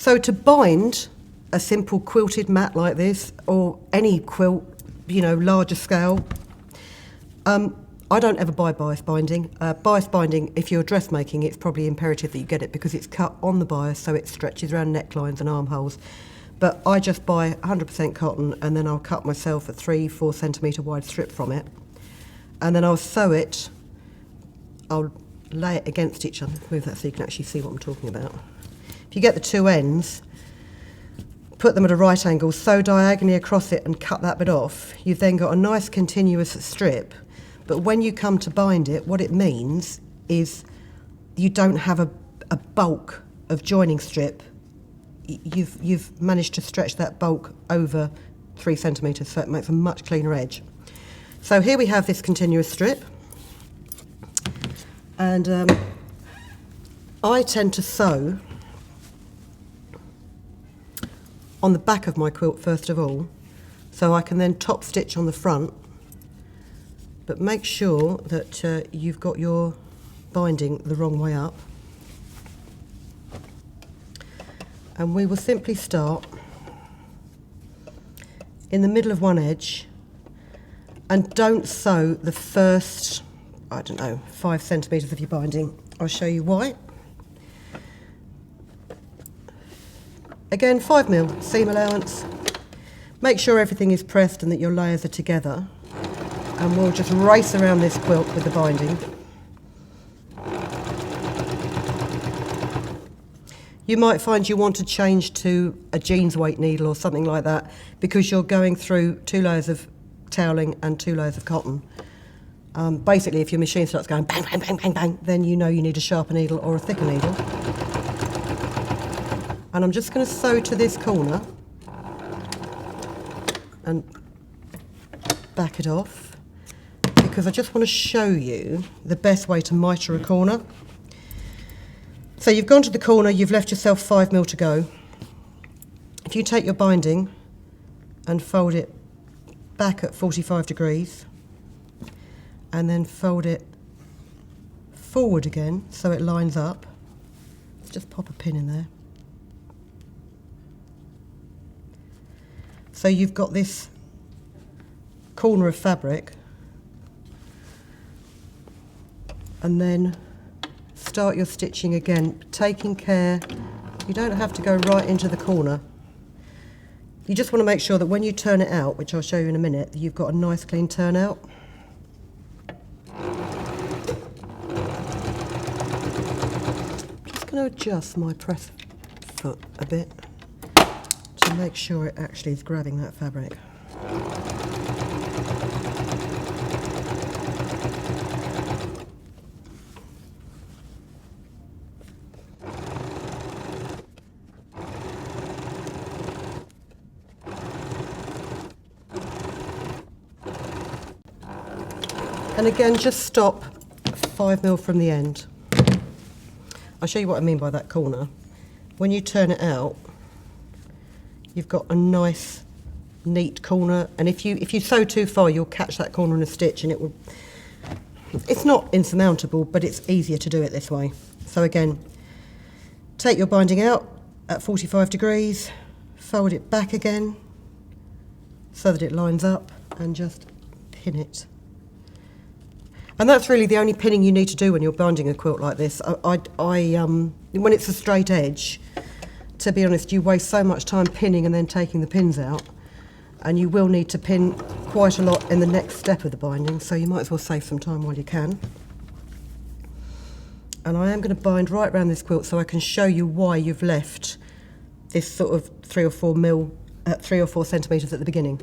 So to bind a simple quilted mat like this, or any quilt, you know, larger scale, I don't ever buy bias binding. Bias binding, if you're dressmaking, it's probably imperative that you get it because it's cut on the bias, so it stretches around necklines and armholes. But I just buy 100% cotton, and then I'll cut myself a 3-4 centimetre wide strip from it, and then I'll sew it. I'll lay it against each other. Move that so you can actually see what I'm talking about. If you get the two ends, put them at a right angle, sew diagonally across it and cut that bit off, you've then got a nice continuous strip. But when you come to bind it, what it means is you don't have a bulk of joining strip. You've managed to stretch that bulk over 3 centimetres, so it makes a much cleaner edge. So here we have this continuous strip, and I tend to sew on the back of my quilt first of all, so I can then top stitch on the front. But make sure that you've got your binding the wrong way up. And we will simply start in the middle of one edge, and don't sew the first, I don't know, 5 centimetres of your binding. I'll show you why. Again, 5mm seam allowance. Make sure everything is pressed and that your layers are together. And we'll just race around this quilt with the binding. You might find you want to change to a jeans weight needle or something like that because you're going through 2 layers of toweling and 2 layers of cotton. Basically, if your machine starts going bang, bang, bang, bang, bang, then you know you need a sharper needle or a thicker needle. And I'm just going to sew to this corner and back it off, because I just want to show you the best way to mitre a corner. So you've gone to the corner, you've left yourself 5mm to go. If you take your binding and fold it back at 45 degrees, and then fold it forward again so it lines up, just pop a pin in there. So you've got this corner of fabric, and then start your stitching again, taking care, you don't have to go right into the corner. You just want to make sure that when you turn it out, which I'll show you in a minute, that you've got a nice clean turnout. Just going to adjust my press foot a bit to make sure it actually is grabbing that fabric. And again, just stop 5mm from the end. I'll show you what I mean by that corner. When you turn it out, you've got a nice, neat corner. And if you sew too far, you'll catch that corner in a stitch, and it's not insurmountable, but it's easier to do it this way. So again, take your binding out at 45 degrees, fold it back again so that it lines up, and just pin it. And that's really the only pinning you need to do when you're binding a quilt like this. When it's a straight edge, to be honest, you waste so much time pinning and then taking the pins out, and you will need to pin quite a lot in the next step of the binding, so you might as well save some time while you can. And I am going to bind right around this quilt so I can show you why you've left this sort of 3 or 4 centimetres at the beginning.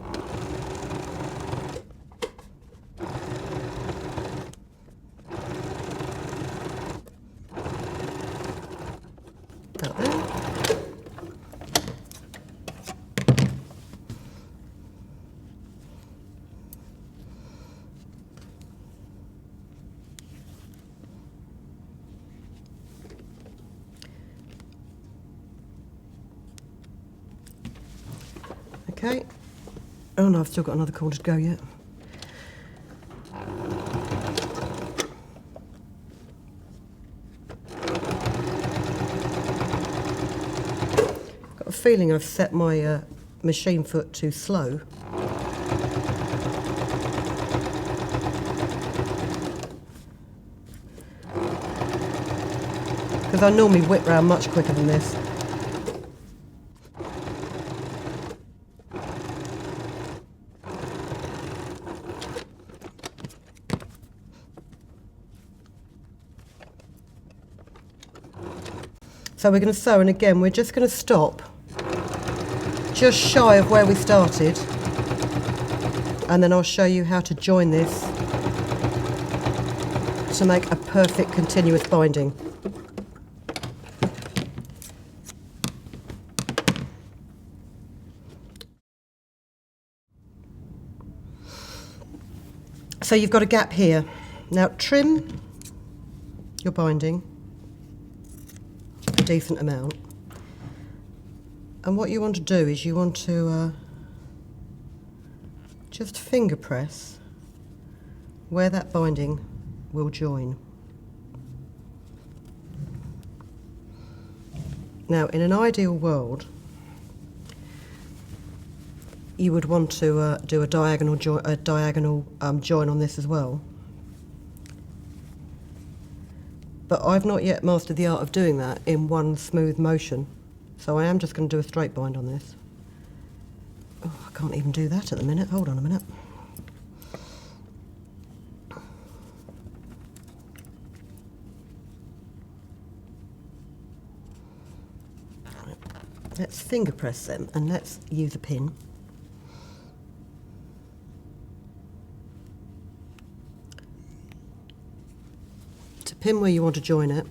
Okay. Oh no, I've still got another corner to go yet. feeling I've set my machine foot too slow. Because I normally whip round much quicker than this. So we're going to sew, and again we're just going to stop just shy of where we started, and then I'll show you how to join this to make a perfect continuous binding. So you've got a gap here. Now trim your binding a decent amount, and what you want to do is you want to just finger press where that binding will join. Now in an ideal world you would want to do a diagonal join on this as well, but I've not yet mastered the art of doing that in one smooth motion, so I am just going to do a straight bind on this. Oh, I can't even do that at the minute. Hold on a minute. Right. Let's finger press them, and let's use a pin. To pin where you want to join it.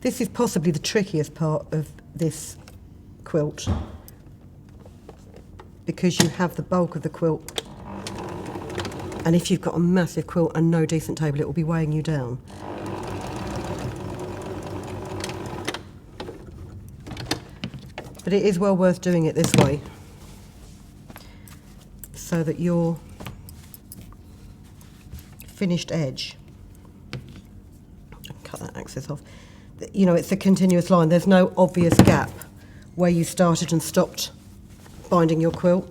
This is possibly the trickiest part of this quilt, because you have the bulk of the quilt, and if you've got a massive quilt and no decent table, it will be weighing you down. But it is well worth doing it this way, so that your finished edge, cut that axis off, you know, it's a continuous line. There's no obvious gap where you started and stopped binding your quilt.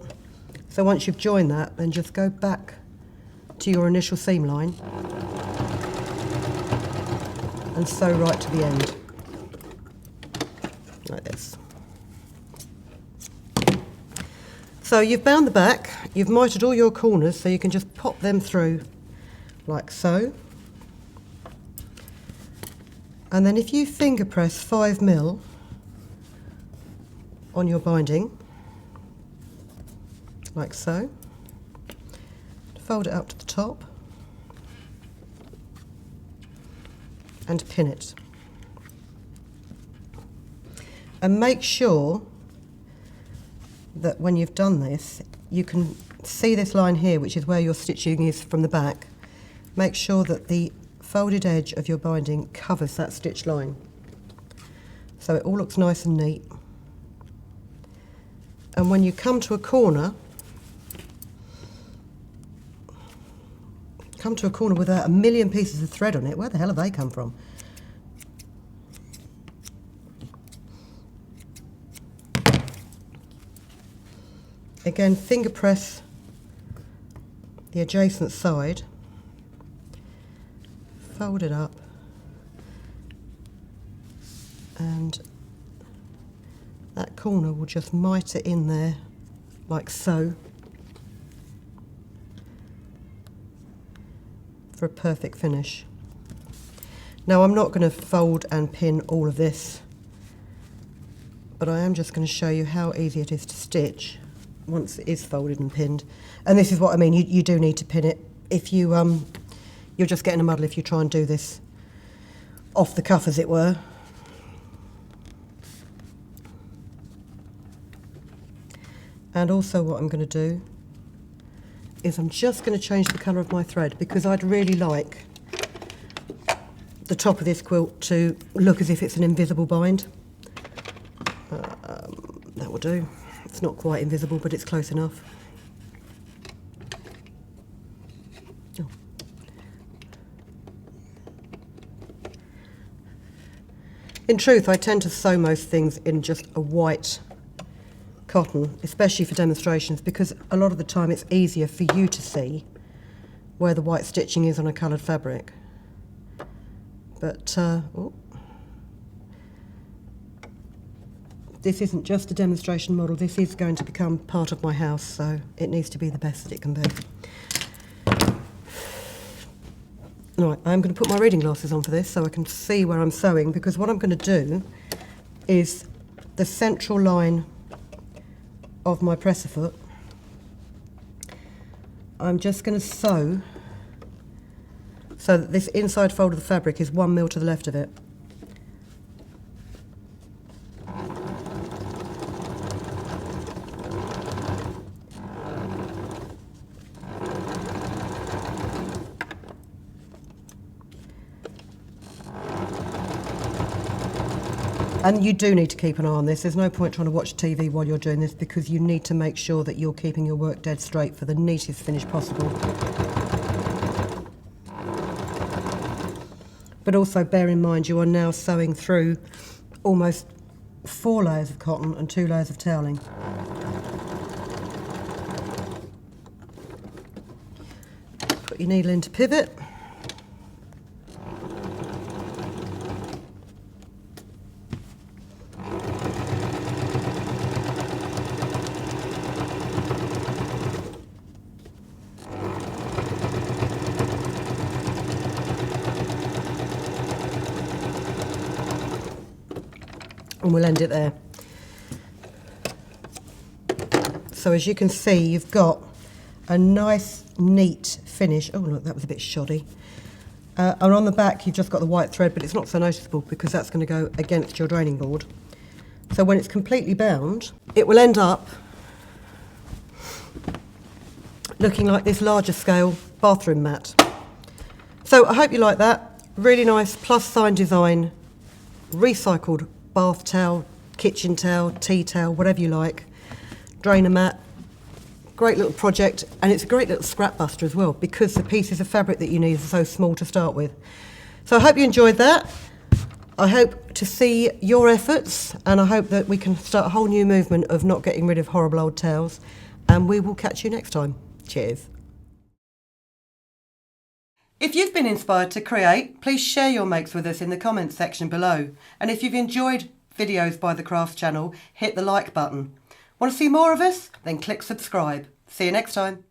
So once you've joined that, then just go back to your initial seam line and sew right to the end, like this. So you've bound the back, you've mitered all your corners, so you can just pop them through like so. And then if you finger press 5mm on your binding, like so, fold it up to the top and pin it. And make sure that when you've done this, you can see this line here, which is where your stitching is from the back. Make sure that the folded edge of your binding covers that stitch line, so it all looks nice and neat. And when you come to a corner, with a million pieces of thread on it, where the hell have they come from? Again, finger press the adjacent side, fold it up, and that corner will just mitre in there like so for a perfect finish. Now I'm not going to fold and pin all of this, but I am just going to show you how easy it is to stitch once it is folded and pinned. And this is what I mean, you do need to pin it. If you you'll just get in a muddle if you try and do this off the cuff, as it were. And also what I'm going to do is I'm just going to change the colour of my thread, because I'd really like the top of this quilt to look as if it's an invisible bind. That will do. It's not quite invisible, but it's close enough. Oh. In truth, I tend to sew most things in just a white cotton, especially for demonstrations, because a lot of the time it's easier for you to see where the white stitching is on a coloured fabric. But this isn't just a demonstration model, this is going to become part of my house, so it needs to be the best that it can be. Right, I'm going to put my reading glasses on for this so I can see where I'm sewing, because what I'm going to do is the central line of my presser foot, I'm just going to sew so that this inside fold of the fabric is 1 mil to the left of it. And you do need to keep an eye on this. There's no point trying to watch TV while you're doing this, because you need to make sure that you're keeping your work dead straight for the neatest finish possible. But also bear in mind you are now sewing through almost 4 layers of cotton and 2 layers of toweling. Put your needle into pivot. And we'll end it there. So as you can see, you've got a nice, neat finish. Oh look, that was a bit shoddy. And on the back, you've just got the white thread, but it's not so noticeable because that's going to go against your draining board. So when it's completely bound, it will end up looking like this larger scale bathroom mat. So I hope you like that. Really nice plus sign design, recycled bath towel, kitchen towel, tea towel, whatever you like. Drainer mat. Great little project, and it's a great little scrap buster as well, because the pieces of fabric that you need are so small to start with. So I hope you enjoyed that. I hope to see your efforts, and I hope that we can start a whole new movement of not getting rid of horrible old towels, and we will catch you next time. Cheers. If you've been inspired to create, please share your makes with us in the comments section below. And if you've enjoyed videos by the Crafts channel, hit the like button. Want to see more of us? Then click subscribe. See you next time.